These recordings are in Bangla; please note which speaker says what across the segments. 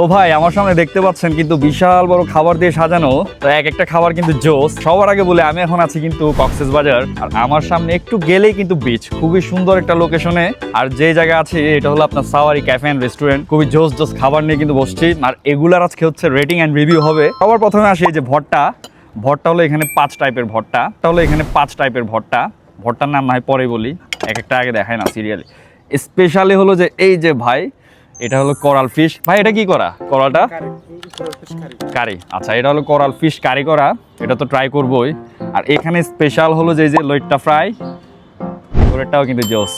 Speaker 1: তো ভাই আমার সামনে দেখতে পাচ্ছেন কিন্তু বিশাল বড় খাবার দিয়ে সাজানো, তো এক একটা খাবার কিন্তু জোস। সবার আগে বলে আমি এখন আছি কিন্তু কক্সবাজার, আর আমার সামনে একটু গেলেই কিন্তু বিচ, খুবই সুন্দর একটা লোকেশনে। আর যে জায়গা আছে এটা হলো আপনার সাওয়ারি ক্যাফে এন্ড রেস্টুরেন্ট, খুবই জোস জোস খাবার নিয়ে কিন্তু বসছি। আর এগুলার আজকে হচ্ছে রেটিং এন্ড রিভিউ হবে। সবার প্রথমে আসি এই যে ভর্তা হলো এখানে 5 টাইপের ভর্তার নাম নাই পরে বলি, এক একটা আগে দেখায় না সিরিয়ালি। স্পেশালি হলো যে এই যে ভাই, এটা হলো কোরাল ফিশ। ভাই এটা কি করা? কোরালটা কারি। আচ্ছা, এটা হলো কোরাল ফিশ কারি করা, এটা তো ট্রাই করবোই। আর এখানে স্পেশাল হলো যে এই যে লইট্টা ফ্রাই, ওটাও কিন্তু জোস।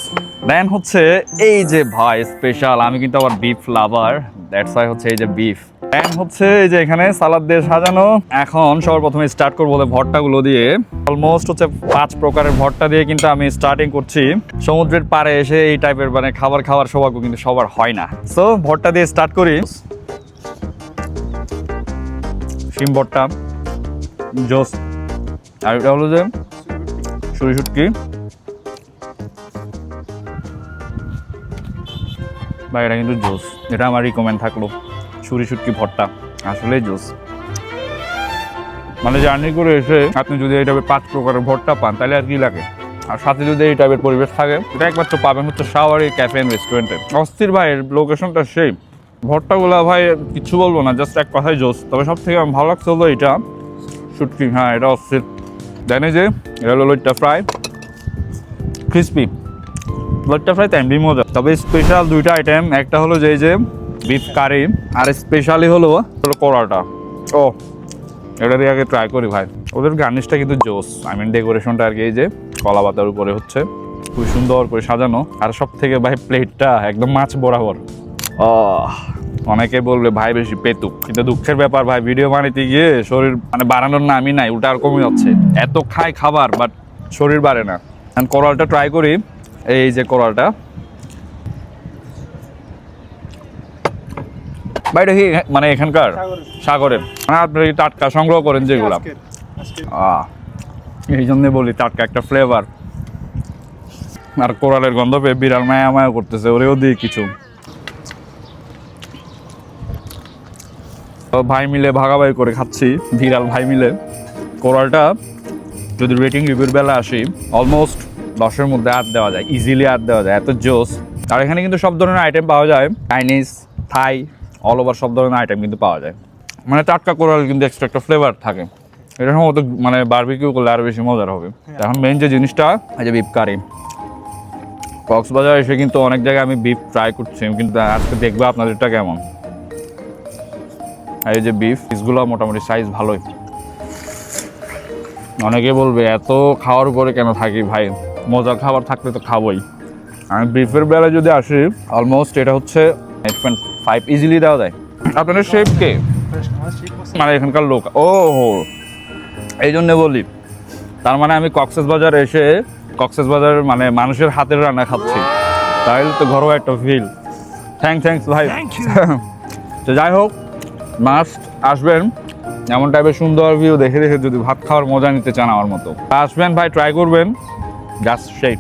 Speaker 1: দেন হচ্ছে এই যে ভাই স্পেশাল, আমি কিন্তু আবার বিফ লাভার, দ্যাটস ওয়াই হচ্ছে এই যে বিফ। দেন হচ্ছে এই যে এখানে সালাদ দিয়ে সাজানো। এখন সবার প্রথমে স্টার্ট করবো ভর্তাগুলো দিয়ে। অলমোস্ট হচ্ছে 5 প্রকারের ভর্তা দিয়ে কিন্তু আমি স্টার্টিং করছি। সমুদ্রের পাড়ে এসে এই টাইপের মানে খাবার খাওয়ার সৌভাগ্য কিন্তু সবার হয় না। সো ভর্তা দিয়ে স্টার্ট করি। শিম ভর্তা জোস। আর এটা হলো যে ছুরি শুটকি। বা এটা কিন্তু জোস, এটা আমার রিকমেন্ড থাকলো। ছুরি শুটকি ভর্তা আসলেই জোস। মানে জার্নি করে এসে আপনি যদি এই টাইপের 5 প্রকারের ভর্তা পান তাহলে আর কি লাগে। আর সাথে যদি এই টাইপের পরিবেশ থাকে, এটা একমাত্র পাবেন হচ্ছে সাওয়ারি ক্যাফে এন্ড রেস্টুরেন্টে। অস্থির ভাই, লোকেশনটা সেই। ভর্তাগুলো ভাই কিছু বলবো না, জাস্ট এক কথায় জোস। তবে সব থেকে আমার ভালো লাগছে হলো এটা শুটকি। হ্যাঁ, এটা অস্থির। জানি যে এটা হলো লইট্টা ফ্রাই, ক্রিসপি লইট্টা ফ্রাই তো এমনি মজা। তবে স্পেশাল 2টা আইটেম, একটা হলো যে এই যে বিফ কারি, আর স্পেশালি হলো কোরাটা। ও, এটা দিয়ে আগে ট্রাই করি ভাই। ওদের গার্নিশটা কিন্তু জোস, আই মিন ডেকোরেশনটা আর কি। এই যে কলা পাতার উপরে হচ্ছে খুব সুন্দর করে সাজানো। আর সব থেকে ভাই প্লেটটা একদম মাছ বরাবর। অনেকে বলবে ভাই বেশি পেতুক, কিন্তু দুঃখের ব্যাপার ভাই, ভিডিও বানাইতে গিয়ে শরীর মানে বাড়ানোর নামই নাই, ওটা আর কমে যাচ্ছে। এত খায় খাবার বাট শরীর বাড়ে না। কোরালটা ট্রাই করি। এই যে কোরালটা ভাই, এটা কি মানে এখানকার সাগরের, মানে আপনি টাটকা সংগ্রহ করেন যেগুলা? এই জন্য বলি টাটকা একটা ফ্লেভার। আর কোরালের গন্ধ পেয়ে বিড়াল মায়া মায়া করতেছে, ওরেও দিই কিছু। ভাই মিলে ভাগাভাগি করে খাচ্ছি, বিড়াল ভাই মিলে। কোরালটা যদি রেটিং রিভিউর বেলা আসি, অলমোস্ট 10-এর মধ্যে 8 দেওয়া যায়, ইজিলি 8 দেওয়া যায়, এত জোস। আর এখানে কিন্তু সব ধরনের আইটেম পাওয়া যায়, চাইনিজ, থাই, অল ওভার সব ধরনের আইটেম কিন্তু পাওয়া যায়। মানে টাটকা কোরাল কিন্তু এক্সট্রা একটা ফ্লেভার থাকে। এটা সম্ভবত মানে বারবিকিউ করলে আরও বেশি মজার হবে। এখন মেইন যে জিনিসটা, এই যে বিফ কারি। কক্সবাজার এসে কিন্তু অনেক জায়গায় আমি বিফ ট্রাই করছি, কিন্তু আজকে দেখবো আপনাদেরটা কেমন। আর এই যে বিফ পিসগুলো মোটামুটি সাইজ ভালোই। অনেকে বলবে এত খাওয়ার উপরে কেন থাকি ভাই, মজার খাবার থাকলে তো খাবোই। আমি বিফের বেলায় যদি আসি, অলমোস্ট এটা হচ্ছে 8.5 ইজিলি দেওয়া যায়। আপনাদের শেফ কে? মানে এখানকার লোক। ও হো, এই জন্যে বলি। তার মানে আমি কক্সবাজার এসে কক্সবাজার মানে মানুষের হাতের রান্না খাচ্ছি, তাহলে তো ঘরোয়া একটা ফিল। থ্যাংকস ভাই। তো যাই হোক, মাস্ট আসবেন, এমন টাইপের সুন্দর ভিউ দেখে দেখে যদি ভাত খাওয়ার মজা নিতে চান আমার মতো, আসবেন ভাই, ট্রাই করবেন, জাস্ট সেই।